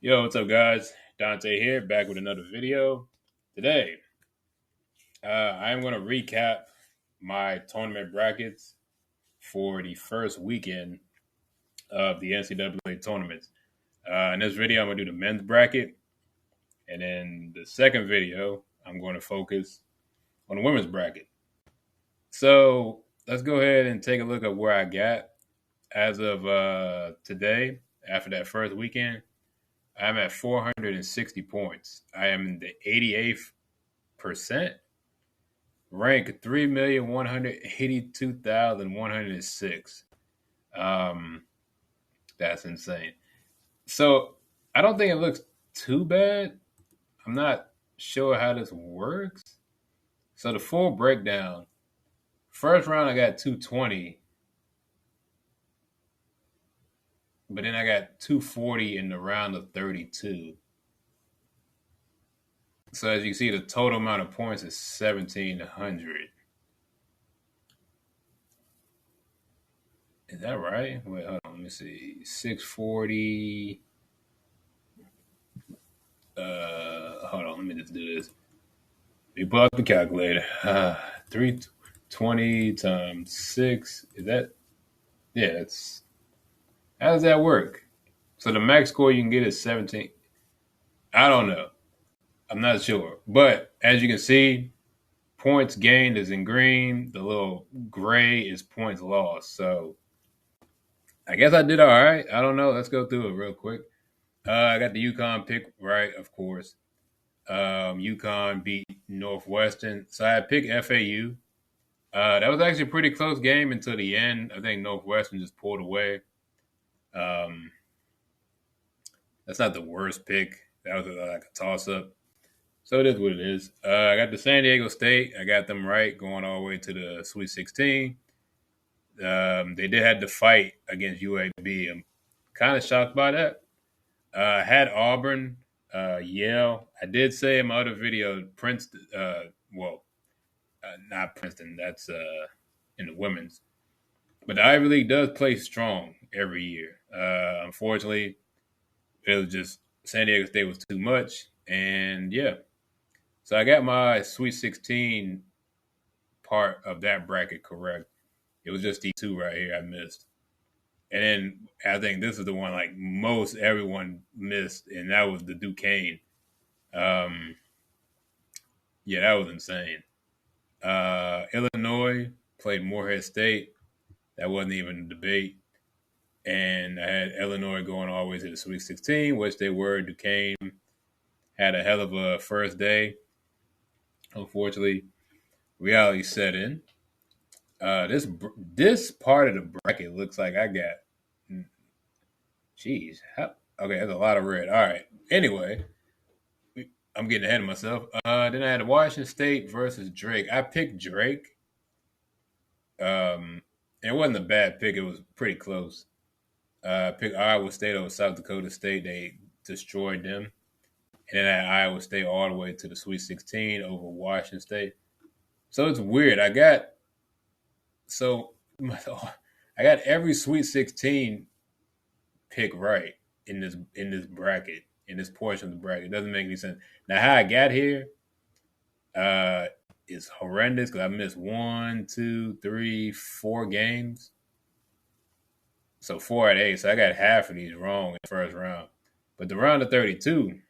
Yo, what's up, guys? Dante here, back with another video. Today, I am going to recap my tournament brackets for the first weekend of the NCAA tournaments. In this video, I'm going to do the men's bracket, and in the second video, I'm going to focus on the women's bracket. So let's go ahead and take a look at where I got as of today after that first weekend. I'm at 460 points. I am in the 88th percent, rank 3,182,106. Um, that's insane. So I don't think it looks too bad. I'm not sure how this works. So the full breakdown. First round I got 220, but then I got 240 in the round of 32. So as you see, the total amount of points is 1,700. Is that right? Wait, hold on. Let me see. 640. Hold on. Let me just do this. We pull out the calculator. 320 times 6. Is that? Yeah, it's. How does that work? So the max score you can get is 17. I don't know. I'm not sure. But as you can see, points gained is in green. The little gray is points lost. So I guess I did all right. I don't know. Let's go through it real quick. I got the UConn pick right, of course. UConn beat Northwestern. So I picked FAU. That was actually a pretty close game until the end. I think Northwestern just pulled away. Um, that's not the worst pick. That was like a toss up. So it is what it is. I got the San Diego State. I got them right going all the way to the Sweet 16. They did have to fight against UAB. I'm kind of shocked by that. Had Auburn, Yale. I did say in my other video, Princeton. Not Princeton. That's in the women's. But the Ivy League does play strong every year. Unfortunately, it was just San Diego State was too much, and yeah. So I got my Sweet 16 part of that bracket correct. It was just the two right here I missed. And then I think this is the one like most everyone missed, and that was the Duquesne. Um, yeah, that was insane. Illinois played Morehead State. That wasn't even a debate. And I had Illinois going all the way to the Sweet 16, which they were. Duquesne had a hell of a first day. Unfortunately, reality set in. This part of the bracket looks like I got. Jeez, okay, that's a lot of red. All right. Anyway, I'm getting ahead of myself. Then I had Washington State versus Drake. I picked Drake. It wasn't a bad pick. It was pretty close. I picked Iowa State over South Dakota State. They destroyed them. And then I had Iowa State all the way to the Sweet 16 over Washington State. So it's weird. So I got every Sweet 16 pick right in this bracket, in this portion of the bracket. It doesn't make any sense. Now how I got here uh is horrendous because I missed 1, 2, 3, 4 games. So 4 out of 8. So I got half of these wrong in the first round. But the round of 32,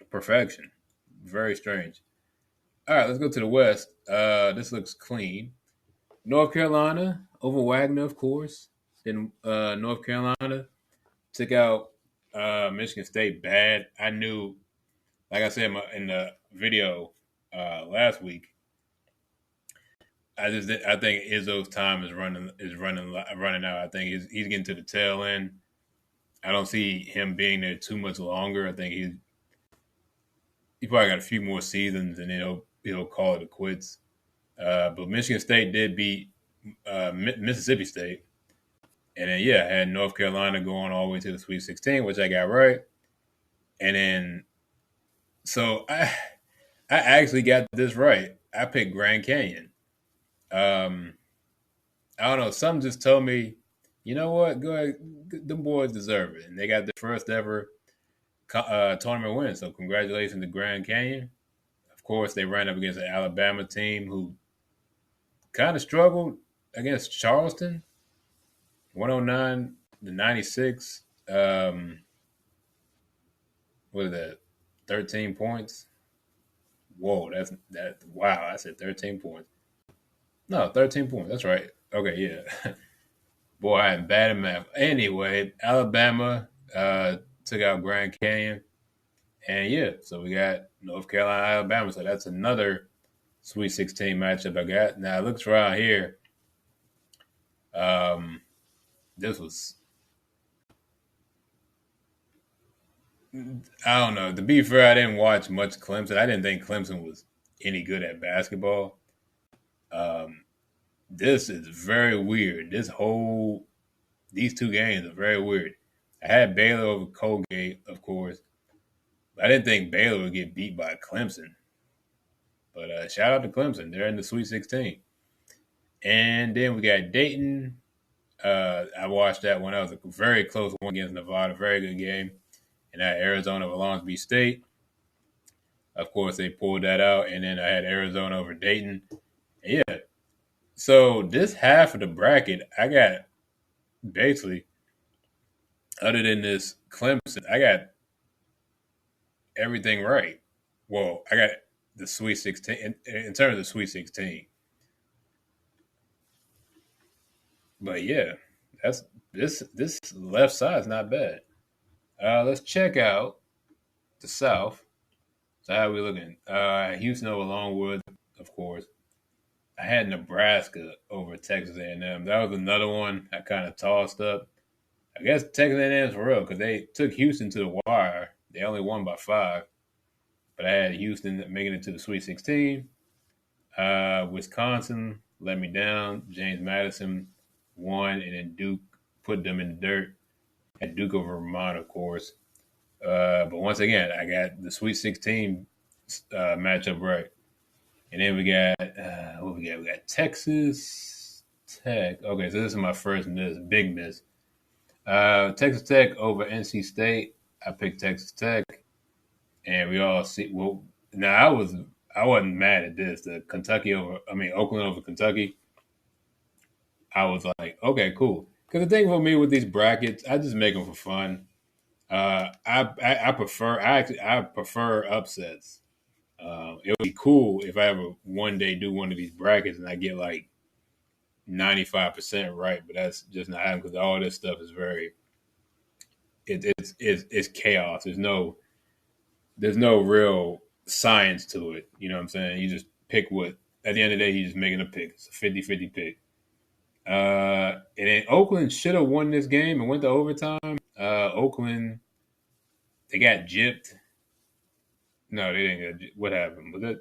perfection. Very strange. All right, let's go to the West. This looks clean. North Carolina over Wagner, of course. Then North Carolina took out Michigan State bad. I knew, like I said in the video last week, I think Izzo's time is running out. I think he's getting to the tail end. I don't see him being there too much longer. I think he probably got a few more seasons, and then he'll call it a quits. But Michigan State did beat Mississippi State, and then I had North Carolina going all the way to the Sweet 16, which I got right. And then so I actually got this right. I picked Grand Canyon. Um, I don't know. Something just told me, you know what? Go ahead. Them boys deserve it, and they got the first ever tournament win. So congratulations to Grand Canyon. Of course, they ran up against an Alabama team who kind of struggled against Charleston, 109 to 96. What is that? 13 points. Whoa, that's that. Wow, I said 13 points. No, 13 points. That's right. Okay, yeah. Boy, I am bad at math. Anyway, Alabama took out Grand Canyon. And yeah, so we got North Carolina, Alabama. So that's another Sweet 16 matchup I got. Now, it looks around here. Um, this was, I don't know. To be fair, I didn't watch much Clemson. I didn't think Clemson was any good at basketball. Um, this is very weird. These two games are very weird. I had Baylor over Colgate, of course. I didn't think Baylor would get beat by Clemson. But shout out to Clemson. They're in the Sweet 16. And then we got Dayton. I watched that one. That was a very close one against Nevada. Very good game. And I had Arizona over Long Beach State. Of course, they pulled that out. And then I had Arizona over Dayton. And yeah. So this half of the bracket, I got basically, other than this Clemson, I got everything right. Well, I got the Sweet 16 in terms of the Sweet 16. But yeah, that's this left side is not bad. Let's check out the South. So how are we looking? Houston over Longwood, of course. I had Nebraska over Texas A&M. That was another one I kind of tossed up. I guess Texas A&M is for real because they took Houston to the wire. They only won by 5, but I had Houston making it to the Sweet 16. Wisconsin let me down. James Madison won, and then Duke put them in the dirt. Had Duke over Vermont, of course. But once again, I got the Sweet 16 matchup right. And then we got, what we got? We got Texas Tech. Okay, so this is my first miss, big miss. Texas Tech over NC State. I picked Texas Tech. And we all see, well, now I wasn't mad at this. Oakland over Kentucky. I was like, okay, cool. Because the thing for me with these brackets, I just make them for fun. I prefer upsets. It would be cool if I ever one day do one of these brackets and I get like 95% right, but that's just not happening because all this stuff is it's chaos. There's no real science to it. You know what I'm saying? You just pick what. At the end of the day, you're just making a pick. It's a 50-50 pick. And then Oakland should have won this game and went to overtime. Oakland, they got gypped. No, they didn't get gypped. What happened? Was it?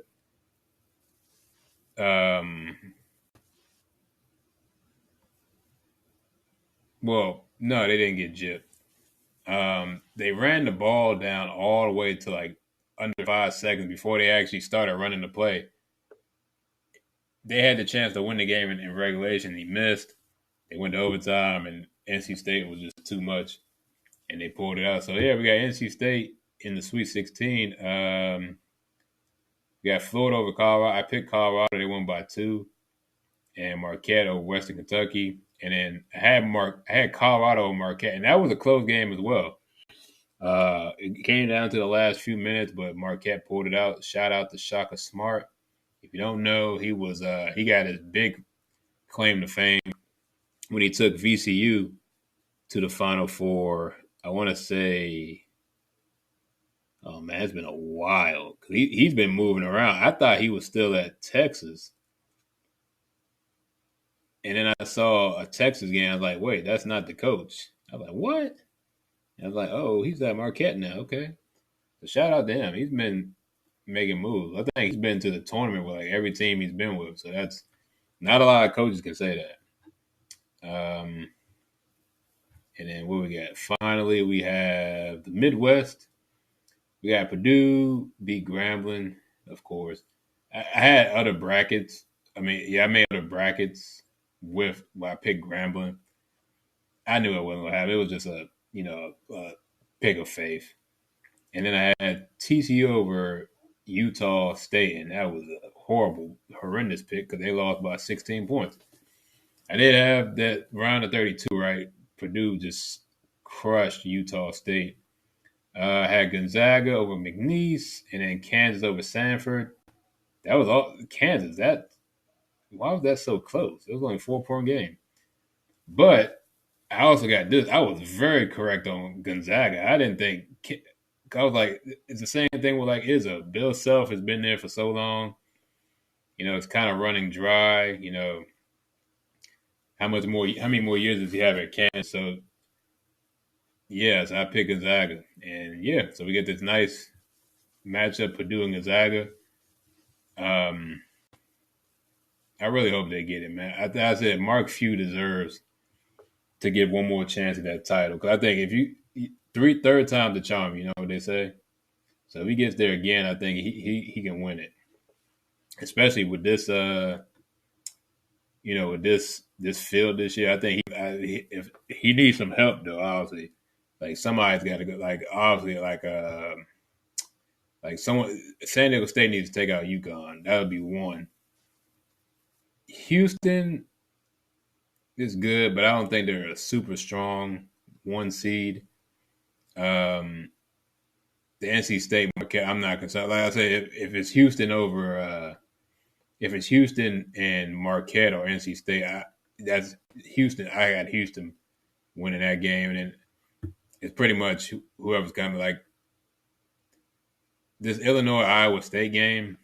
Well, no, they didn't get gypped. They ran the ball down all the way to like under 5 seconds before they actually started running the play. They had the chance to win the game in regulation. He missed. They went to overtime, and NC State was just too much, and they pulled it out. So yeah, we got NC State in the Sweet 16. We got Florida over Colorado. I picked Colorado. They won by 2, and Marquette over Western Kentucky. And then I had Colorado over Marquette, and that was a close game as well. It came down to the last few minutes, but Marquette pulled it out. Shout out to Shaka Smart. If you don't know, he got his big claim to fame when he took VCU to the Final Four. I want to say, oh man, it's been a while. He's been moving around. I thought he was still at Texas. And then I saw a Texas game. I was like, wait, that's not the coach. I was like, what? And I was like, oh, he's at Marquette now. Okay. So shout out to him. He's been making moves. I think he's been to the tournament with like every team he's been with. So that's not a lot of coaches can say that. And then what we got? Finally, we have the Midwest. We got Purdue beat Grambling, of course. I had other brackets. I made other brackets I picked Grambling. I knew it wasn't going to happen. It was just a pick of faith. and then I had TCU over Utah State, and that was a horrible, horrendous pick because they lost by 16 points. I did have that round of 32, right? Purdue just crushed Utah State. I had Gonzaga over McNeese, and then Kansas over Sanford. That was all Kansas. That why was that so close? It was only a 4 point game. But I also got this. I was very correct on Gonzaga. I didn't think I was like, it's the same thing with like Izzo. Bill Self has been there for so long. It's kind of running dry. How many more years does he have at Kansas? So yeah, so I picked Gonzaga, and yeah, so we get this nice matchup, Purdue and Gonzaga. I really hope they get it, man. I said Mark Few deserves to get one more chance at that title because I think if you third time the charm, you know what they say. So if he gets there again, I think he can win it, especially with this with this field this year. I think if he needs some help though, obviously, like somebody's got to go. Like obviously, like someone San Diego State needs to take out UConn. That would be one. Houston is good, but I don't think they're a super strong 1 seed. The NC State Marquette, I'm not concerned. Like I said, if it's Houston over, if it's Houston and Marquette or NC State, that's Houston. I got Houston winning that game, and then it's pretty much whoever's kind of like this Illinois Iowa State game.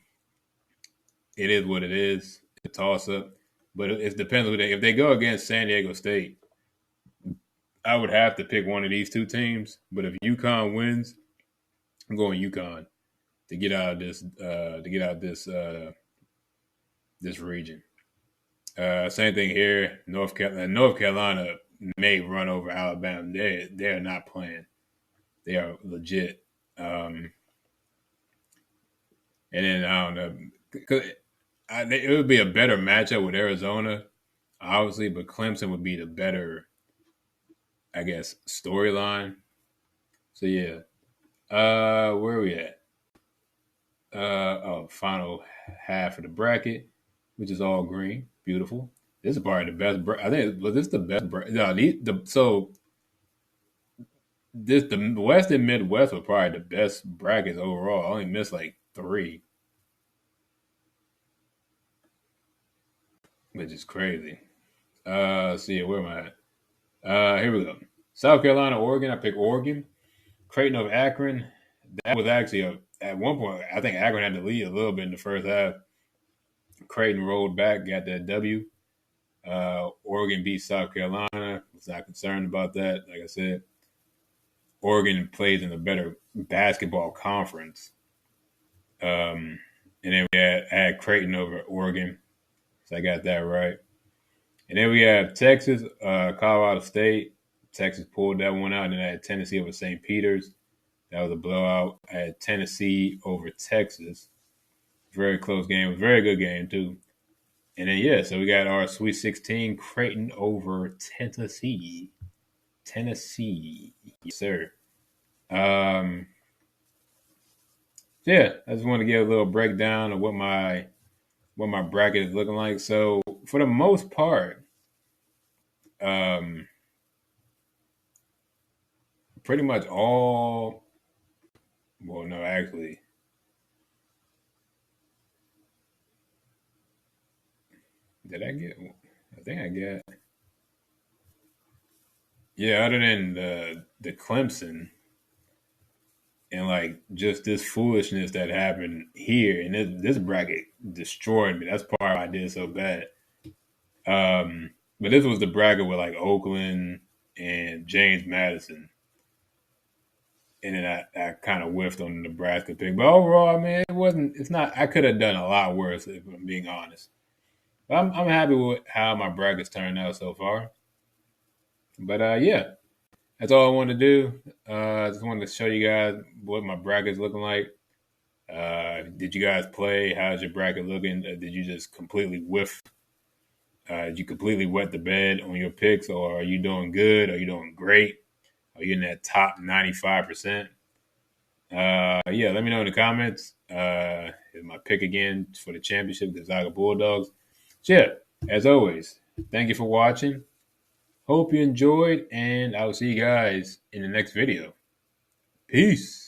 It is what it is. It's a toss up, but it depends on if they go against San Diego State. I would have to pick one of these two teams, but if UConn wins, I'm going UConn to get out of this. This region. Same thing here. North Carolina may run over Alabama. They're not playing. They are legit. And then I don't know because it would be a better matchup with Arizona, obviously, but Clemson would be the better, I guess, storyline. So yeah. Where are we at? Final half of the bracket, which is all green. Beautiful. This is probably the best. I think was this the best. No, the West and Midwest were probably the best brackets overall. I only missed like 3, which is crazy. See where am I at? Here we go. South Carolina, Oregon. I picked Oregon. Creighton of Akron. That was actually at one point. I think Akron had to lead a little bit in the first half. Creighton rolled back, got that W. Oregon beat South Carolina. Was not concerned about that. Like I said, Oregon plays in a better basketball conference. And then we had Creighton over Oregon. So I got that right. And then we have Texas, Colorado State. Texas pulled that one out. And then I had Tennessee over St. Peter's. That was a blowout. I had Tennessee over Texas. Very close game. Very good game, too. And then, yeah, so we got our Sweet 16, Creighton over Tennessee. Tennessee. Yes, sir. Yeah, I just want to give a little breakdown of what my bracket is looking like. So, for the most part, pretty much all – well, no, actually – did I get? I think I got. Yeah, other than the Clemson and like just this foolishness that happened here, and this bracket destroyed me. That's part of why I did so bad. But this was the bracket with like Oakland and James Madison, and then I kind of whiffed on the Nebraska pick. But overall, man, it wasn't. It's not. I could have done a lot worse if I'm being honest. I'm happy with how my brackets turned out so far. But yeah, that's all I wanted to do. I just wanted to show you guys what my bracket's looking like. Did you guys play? How's your bracket looking? Did you just completely whiff? Did you completely wet the bed on your picks, or are you doing good? Are you doing great? Are you in that top 95%? Yeah, let me know in the comments. Is my pick again for the championship, the Zaga Bulldogs. So yeah, as always, thank you for watching. Hope you enjoyed, and I will see you guys in the next video. Peace.